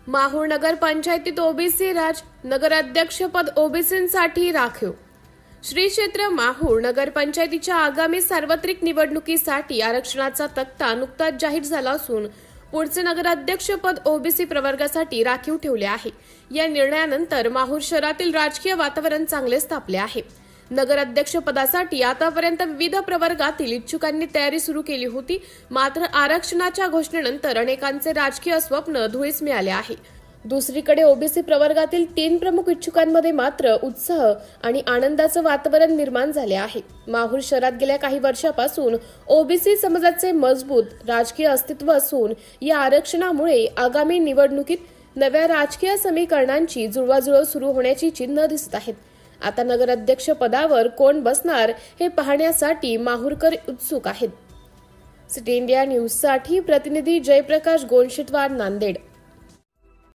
माहूर नगर पंचायतीत ओबीसी राज नगराध्यक्षपद ओबीसींसाठी राखीव। श्री क्षेत्र माहूर नगर पंचायतीच्या आगामी सार्वत्रिक निवडणुकीसाठी आरक्षणाचा तक्ता नुकताच जाहीर झाला असून पुढचे नगराध्यक्षपद ओबीसी प्रवर्गासाठी राखीव ठेवले आहे। या निर्णयानंतर माहूर शहरातील राजकीय वातावरण चांगलेच तापले आहे। नगराध्यक्षपदासाठी आतापर्यंत विविध प्रवर्गातील इच्छुकांनी तयारी सुरू केली होती, मात्र आरक्षणाच्या घोषणेनंतर अनेकांचे राजकीय स्वप्न धुळीस मिळाले आहे। दुसरीकडे ओबीसी प्रवर्गातील 3 प्रमुख इच्छुकांमध्ये मात्र उत्साह आणि आनंदाचं वातावरण निर्माण झाले आहे। माहूर शहरात गेल्या काही वर्षापासून ओबीसी समाजाचे मजबूत राजकीय अस्तित्व असून या आरक्षणामुळे आगामी निवडणुकीत नव्या राजकीय समीकरणांची जुळवाजुळव सुरू होण्याची चिन्ह दिसत आहेत। आता नगराध्यक्ष पदावर कोण बसणार हे पाहण्यासाठी माहूरकर उत्सुक आहेत। सिटी इंडिया न्यूजसाठी प्रतिनिधी जयप्रकाश गोंशीतवार, नांदेड।